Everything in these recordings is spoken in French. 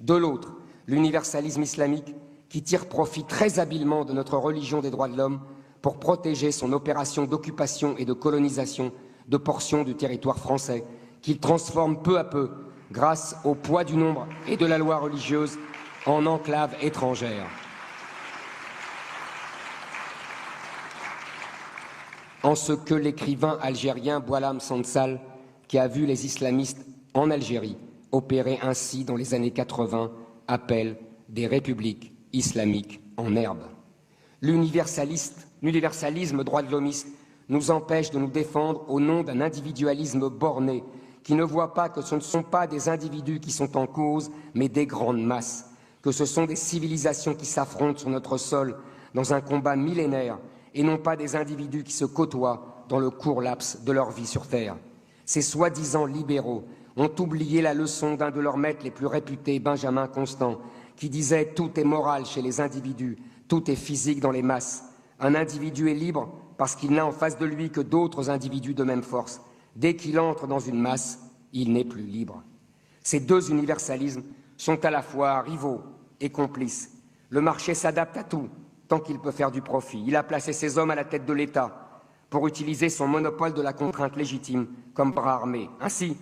De l'autre, l'universalisme islamique qui tire profit très habilement de notre religion des droits de l'homme pour protéger son opération d'occupation et de colonisation de portions du territoire français, qu'il transforme peu à peu, grâce au poids du nombre et de la loi religieuse, en enclave étrangère. En ce que l'écrivain algérien Boualem Sansal, qui a vu les islamistes en Algérie opérer ainsi dans les années 80, appelle des républiques islamiques en herbe. L'universalisme droit de l'homiste nous empêche de nous défendre au nom d'un individualisme borné qui ne voit pas que ce ne sont pas des individus qui sont en cause, mais des grandes masses, que ce sont des civilisations qui s'affrontent sur notre sol dans un combat millénaire et non pas des individus qui se côtoient dans le court laps de leur vie sur Terre. Ces soi-disant libéraux ont oublié la leçon d'un de leurs maîtres les plus réputés, Benjamin Constant, qui disait « Tout est moral chez les individus, tout est physique dans les masses. Un individu est libre parce qu'il n'a en face de lui que d'autres individus de même force. Dès qu'il entre dans une masse, il n'est plus libre. » Ces deux universalismes sont à la fois rivaux et complices. Le marché s'adapte à tout, tant qu'il peut faire du profit. Il a placé ses hommes à la tête de l'État pour utiliser son monopole de la contrainte légitime comme bras armé. Ainsi,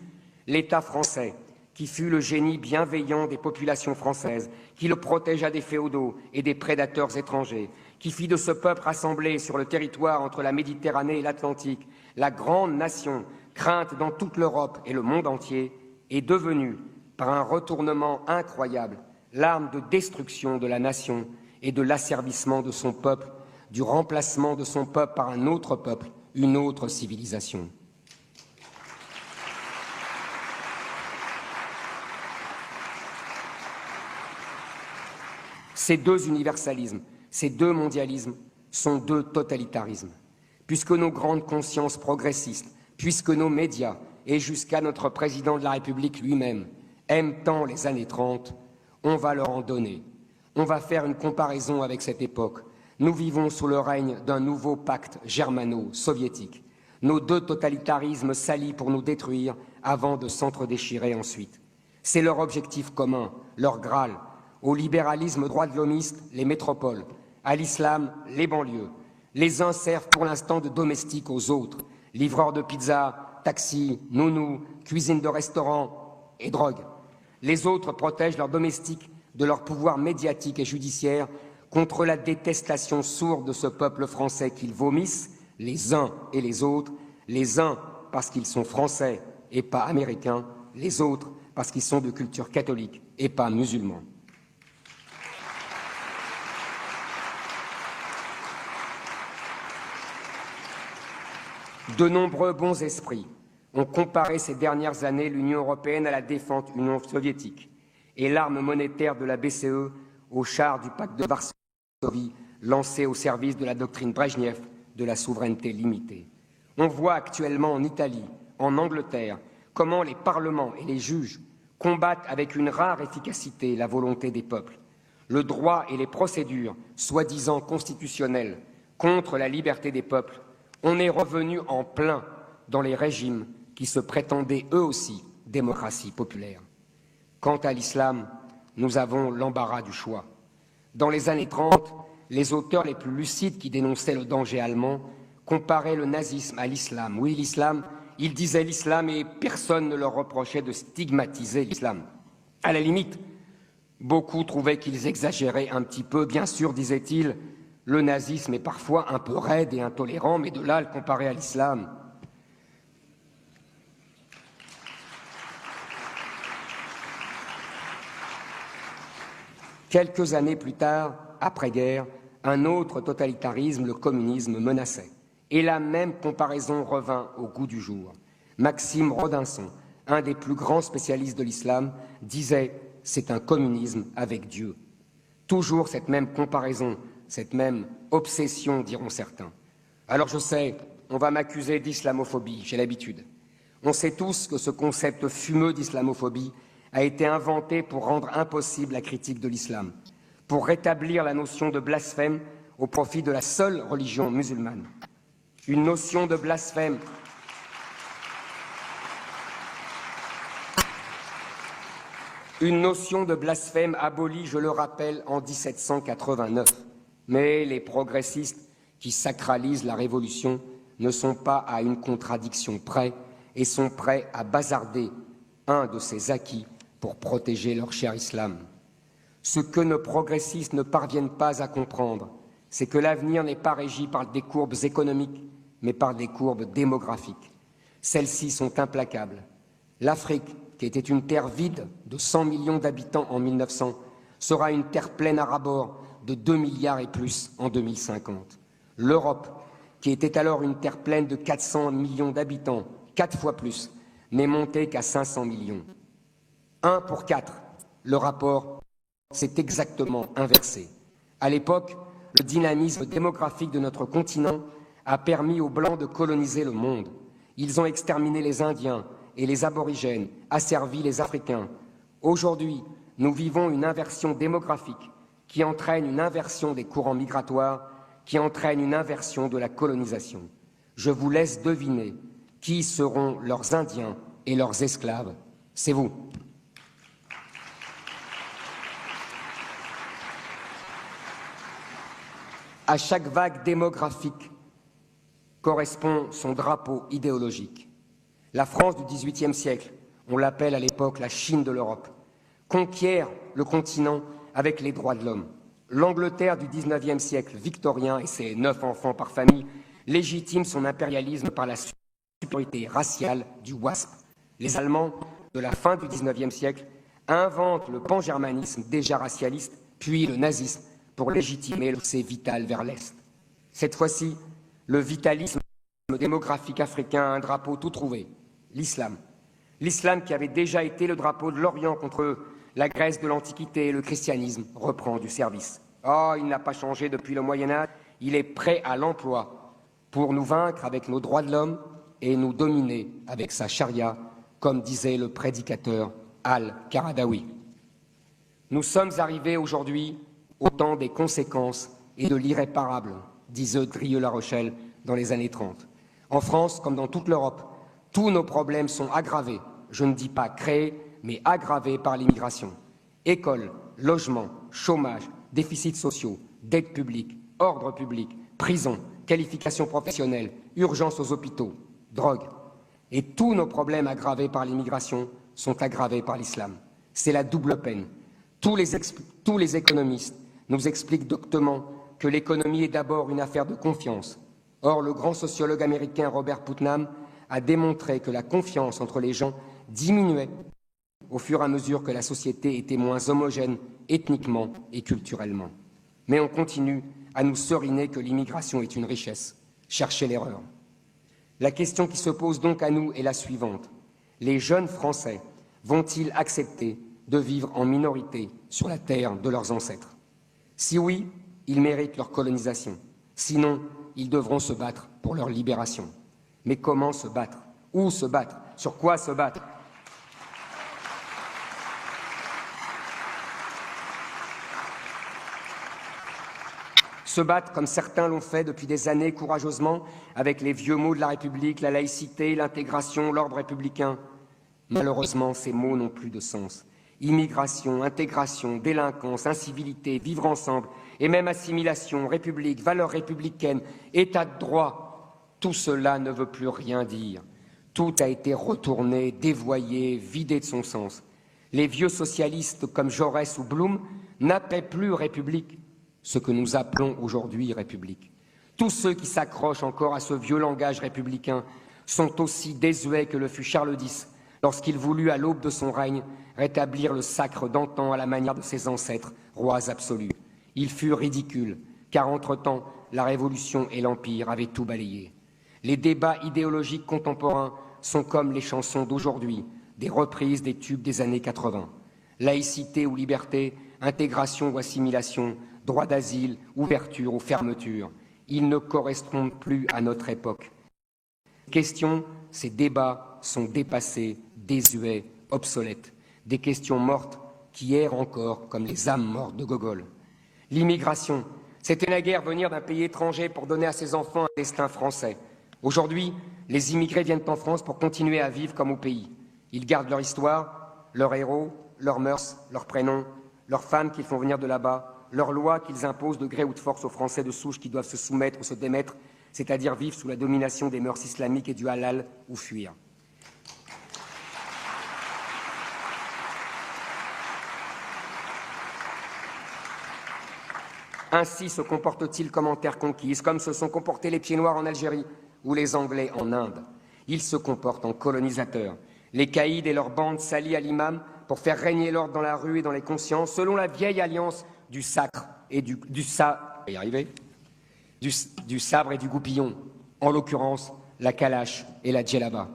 l'État français, qui fut le génie bienveillant des populations françaises, qui le protégea des féodaux et des prédateurs étrangers, qui fit de ce peuple rassemblé sur le territoire entre la Méditerranée et l'Atlantique, la grande nation, crainte dans toute l'Europe et le monde entier, est devenu, par un retournement incroyable, l'arme de destruction de la nation et de l'asservissement de son peuple, du remplacement de son peuple par un autre peuple, une autre civilisation. Ces deux universalismes, ces deux mondialismes sont deux totalitarismes. Puisque nos grandes consciences progressistes, puisque nos médias et jusqu'à notre président de la République lui-même aiment tant les années 30, on va leur en donner. On va faire une comparaison avec cette époque. Nous vivons sous le règne d'un nouveau pacte germano-soviétique. Nos deux totalitarismes s'allient pour nous détruire avant de s'entre-déchirer ensuite. C'est leur objectif commun, leur Graal. Au libéralisme droit de l'homiste, les métropoles. À l'islam, les banlieues. Les uns servent pour l'instant de domestiques aux autres. Livreurs de pizza, taxis, nounous, cuisine de restaurant et drogue. Les autres protègent leurs domestiques de leur pouvoir médiatique et judiciaire contre la détestation sourde de ce peuple français qu'ils vomissent, les uns et les autres, les uns parce qu'ils sont français et pas américains, les autres parce qu'ils sont de culture catholique et pas musulmans. De nombreux bons esprits ont comparé ces dernières années l'Union européenne à la défunte Union soviétique et l'arme monétaire de la BCE au char du pacte de Varsovie lancé au service de la doctrine Brejnev de la souveraineté limitée. On voit actuellement en Italie, en Angleterre, comment les parlements et les juges combattent avec une rare efficacité la volonté des peuples. Le droit et les procédures, soi-disant constitutionnelles, contre la liberté des peuples. On est revenu en plein dans les régimes qui se prétendaient eux aussi démocratie populaire. Quant à l'islam, nous avons l'embarras du choix. Dans les années 30, les auteurs les plus lucides qui dénonçaient le danger allemand comparaient le nazisme à l'islam. Oui, l'islam, ils disaient l'islam et personne ne leur reprochait de stigmatiser l'islam. À la limite, beaucoup trouvaient qu'ils exagéraient un petit peu. Bien sûr, disaient-ils, le nazisme est parfois un peu raide et intolérant, mais de là à le comparer à l'islam. Quelques années plus tard, après-guerre, un autre totalitarisme, le communisme, menaçait. Et la même comparaison revint au goût du jour. Maxime Rodinson, un des plus grands spécialistes de l'islam, disait « c'est un communisme avec Dieu ». Toujours cette même comparaison, cette même obsession, diront certains. Alors je sais, on va m'accuser d'islamophobie, j'ai l'habitude. On sait tous que ce concept fumeux d'islamophobie a été inventé pour rendre impossible la critique de l'islam, pour rétablir la notion de blasphème au profit de la seule religion musulmane. Une notion de blasphème Une notion de blasphème abolie, je le rappelle, en 1789. Mais les progressistes qui sacralisent la Révolution ne sont pas à une contradiction près et sont prêts à bazarder un de ses acquis pour protéger leur cher islam. Ce que nos progressistes ne parviennent pas à comprendre, c'est que l'avenir n'est pas régi par des courbes économiques, mais par des courbes démographiques. Celles-ci sont implacables. L'Afrique, qui était une terre vide de 100 millions d'habitants en 1900, sera une terre pleine à ras-bord de 2 milliards et plus en 2050. L'Europe, qui était alors une terre pleine de 400 millions d'habitants, 4 fois plus, n'est montée qu'à 500 millions. 1 pour 4, le rapport s'est exactement inversé. À l'époque, le dynamisme démographique de notre continent a permis aux Blancs de coloniser le monde. Ils ont exterminé les Indiens et les aborigènes, asservi les Africains. Aujourd'hui, nous vivons une inversion démographique qui entraîne une inversion des courants migratoires, qui entraîne une inversion de la colonisation. Je vous laisse deviner qui seront leurs Indiens et leurs esclaves. C'est vous. À chaque vague démographique correspond son drapeau idéologique. La France du XVIIIe siècle, on l'appelle à l'époque la Chine de l'Europe, conquiert le continent avec les droits de l'homme. L'Angleterre du XIXe siècle victorien et ses 9 enfants par famille légitime son impérialisme par la supériorité raciale du WASP. Les Allemands de la fin du XIXe siècle inventent le pangermanisme déjà racialiste, puis le nazisme pour légitimer le poussée vitale vers l'Est. Cette fois-ci, le vitalisme démographique africain a un drapeau tout trouvé, l'islam. L'islam qui avait déjà été le drapeau de l'Orient contre la Grèce de l'Antiquité, le christianisme reprend du service. Oh, il n'a pas changé depuis le Moyen-Âge, il est prêt à l'emploi pour nous vaincre avec nos droits de l'homme et nous dominer avec sa charia, comme disait le prédicateur Al-Qaradawi. Nous sommes arrivés aujourd'hui au temps des conséquences et de l'irréparable, disait Drieux-La Rochelle dans les années 30. En France, comme dans toute l'Europe, tous nos problèmes sont aggravés, je ne dis pas créés, mais aggravés par l'immigration. Écoles, logements, chômage, déficits sociaux, dette publique, ordre public, prison, qualification professionnelle, urgence aux hôpitaux, drogue. Et tous nos problèmes aggravés par l'immigration sont aggravés par l'islam. C'est la double peine. Tous les économistes nous expliquent doctement que l'économie est d'abord une affaire de confiance. Or, le grand sociologue américain Robert Putnam a démontré que la confiance entre les gens diminuait au fur et à mesure que la société était moins homogène ethniquement et culturellement. Mais on continue à nous seriner que l'immigration est une richesse. Cherchez l'erreur. La question qui se pose donc à nous est la suivante. Les jeunes Français vont-ils accepter de vivre en minorité sur la terre de leurs ancêtres? Si oui, ils méritent leur colonisation. Sinon, ils devront se battre pour leur libération. Mais comment se battre? Où se battre? Sur quoi se battre? Se battre comme certains l'ont fait depuis des années courageusement avec les vieux mots de la République, la laïcité, l'intégration, l'ordre républicain. Malheureusement, ces mots n'ont plus de sens. Immigration, intégration, délinquance, incivilité, vivre ensemble et même assimilation, république, valeurs républicaines, état de droit, tout cela ne veut plus rien dire. Tout a été retourné, dévoyé, vidé de son sens. Les vieux socialistes comme Jaurès ou Blum n'appelaient plus République, ce que nous appelons aujourd'hui République. Tous ceux qui s'accrochent encore à ce vieux langage républicain sont aussi désuets que le fut Charles X lorsqu'il voulut, à l'aube de son règne, rétablir le sacre d'antan à la manière de ses ancêtres, rois absolus. Il fut ridicule, car entre-temps, la Révolution et l'Empire avaient tout balayé. Les débats idéologiques contemporains sont comme les chansons d'aujourd'hui, des reprises des tubes des années 80. Laïcité ou liberté, intégration ou assimilation, droit d'asile, ouverture ou fermeture, ils ne correspondent plus à notre époque. Ces questions, ces débats sont dépassés, désuets, obsolètes. Des questions mortes qui errent encore comme les âmes mortes de Gogol. L'immigration, c'était naguère venir d'un pays étranger pour donner à ses enfants un destin français. Aujourd'hui, les immigrés viennent en France pour continuer à vivre comme au pays. Ils gardent leur histoire, leurs héros, leurs mœurs, leurs prénoms, leurs femmes qu'ils font venir de là-bas, leurs lois qu'ils imposent de gré ou de force aux Français de souche qui doivent se soumettre ou se démettre, c'est-à-dire vivre sous la domination des mœurs islamiques et du halal ou fuir. Ainsi se comportent-ils comme en terre conquise, comme se sont comportés les pieds noirs en Algérie ou les Anglais en Inde. Ils se comportent en colonisateurs. Les caïds et leurs bandes s'allient à l'imam pour faire régner l'ordre dans la rue et dans les consciences, selon la vieille alliance du sacre et du sabre et du goupillon, en l'occurrence la calache et la djellaba.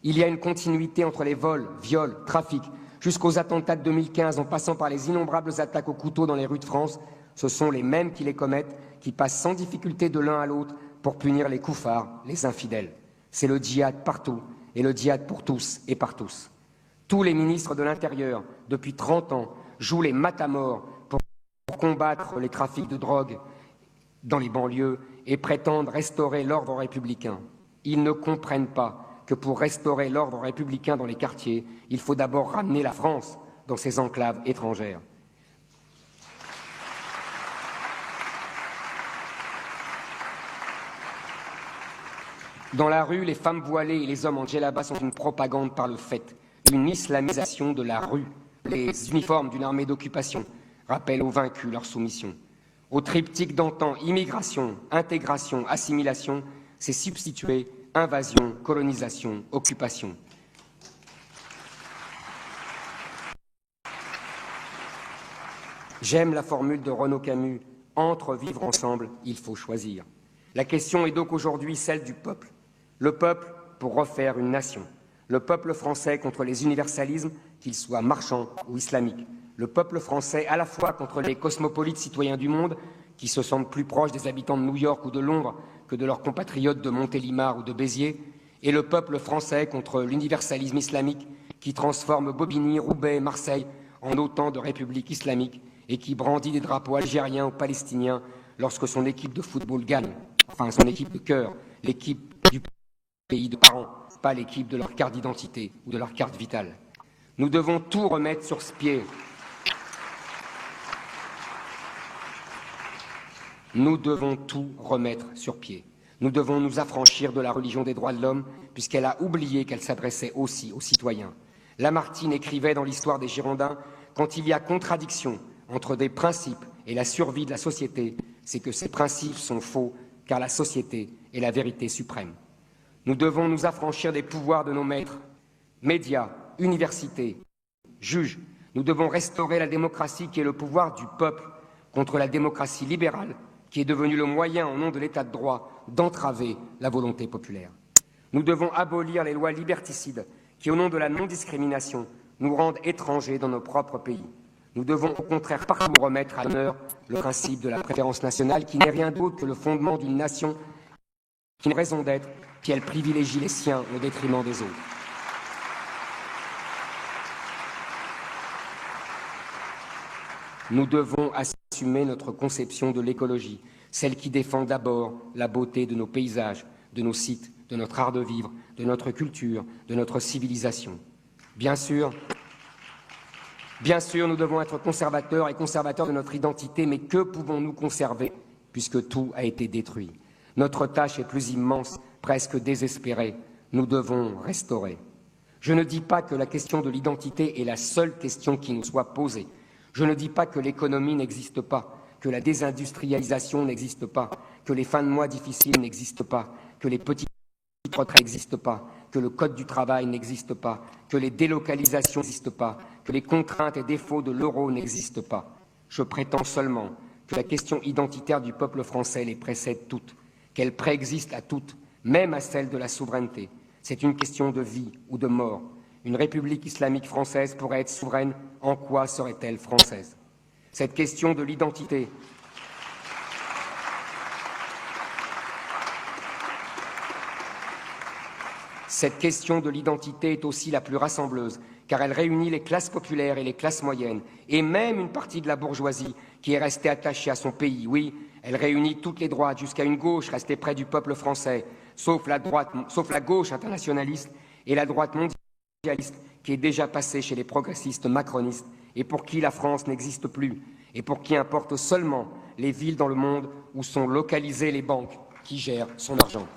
Il y a une continuité entre les vols, viols, trafics, jusqu'aux attentats de 2015, en passant par les innombrables attaques au couteau dans les rues de France. Ce sont les mêmes qui les commettent, qui passent sans difficulté de l'un à l'autre pour punir les koufars, les infidèles. C'est le djihad partout, et le djihad pour tous et par tous. Tous les ministres de l'Intérieur, depuis 30 ans, jouent les matamors pour combattre les trafics de drogue dans les banlieues et prétendent restaurer l'ordre républicain. Ils ne comprennent pas que pour restaurer l'ordre républicain dans les quartiers, il faut d'abord ramener la France dans ses enclaves étrangères. Dans la rue, les femmes voilées et les hommes en djellaba sont une propagande par le fait, une islamisation de la rue. Les uniformes d'une armée d'occupation rappellent aux vaincus leur soumission. Au triptyque d'antan, immigration, intégration, assimilation, s'est substitué invasion, colonisation, occupation. J'aime la formule de Renaud Camus, entre vivre ensemble, il faut choisir. La question est donc aujourd'hui celle du peuple. Le peuple pour refaire une nation. Le peuple français contre les universalismes, qu'ils soient marchands ou islamiques. Le peuple français à la fois contre les cosmopolites citoyens du monde, qui se sentent plus proches des habitants de New York ou de Londres que de leurs compatriotes de Montélimar ou de Béziers, et le peuple français contre l'universalisme islamique, qui transforme Bobigny, Roubaix, Marseille en autant de républiques islamiques et qui brandit des drapeaux algériens ou palestiniens lorsque son équipe de football gagne, enfin son équipe de cœur, l'équipe du pays de parents, pas l'équipe de leur carte d'identité ou de leur carte vitale. Nous devons tout remettre sur ce pied. Nous devons tout remettre sur pied. Nous devons nous affranchir de la religion des droits de l'homme, puisqu'elle a oublié qu'elle s'adressait aussi aux citoyens. Lamartine écrivait dans l'histoire des Girondins, quand il y a contradiction entre des principes et la survie de la société, c'est que ces principes sont faux, car la société est la vérité suprême. Nous devons nous affranchir des pouvoirs de nos maîtres, médias, universités, juges. Nous devons restaurer la démocratie qui est le pouvoir du peuple contre la démocratie libérale qui est devenue le moyen, au nom de l'état de droit, d'entraver la volonté populaire. Nous devons abolir les lois liberticides qui, au nom de la non-discrimination, nous rendent étrangers dans nos propres pays. Nous devons au contraire partout remettre à l'honneur le principe de la préférence nationale qui n'est rien d'autre que le fondement d'une nation qui a une raison d'être, qui elle privilégie les siens au détriment des autres. Nous devons assumer notre conception de l'écologie, celle qui défend d'abord la beauté de nos paysages, de nos sites, de notre art de vivre, de notre culture, de notre civilisation. Bien sûr, nous devons être conservateurs et conservateurs de notre identité, mais que pouvons-nous conserver puisque tout a été détruit? Notre tâche est plus immense, presque désespérée. Nous devons restaurer. Je ne dis pas que la question de l'identité est la seule question qui nous soit posée. Je ne dis pas que l'économie n'existe pas, que la désindustrialisation n'existe pas, que les fins de mois difficiles n'existent pas, que les petites retraites n'existent pas, que le code du travail n'existe pas, que les délocalisations n'existent pas, que les contraintes et défauts de l'euro n'existent pas. Je prétends seulement que la question identitaire du peuple français les précède toutes, qu'elle préexiste à toutes, même à celle de la souveraineté. C'est une question de vie ou de mort. Une république islamique française pourrait être souveraine, en quoi serait-elle française? Cette question de l'identité est aussi la plus rassembleuse, car elle réunit les classes populaires et les classes moyennes, et même une partie de la bourgeoisie qui est restée attachée à son pays. Oui, elle réunit toutes les droites jusqu'à une gauche restée près du peuple français, sauf la gauche internationaliste et la droite mondialiste qui est déjà passé chez les progressistes macronistes et pour qui la France n'existe plus, et pour qui importent seulement les villes dans le monde où sont localisées les banques qui gèrent son argent.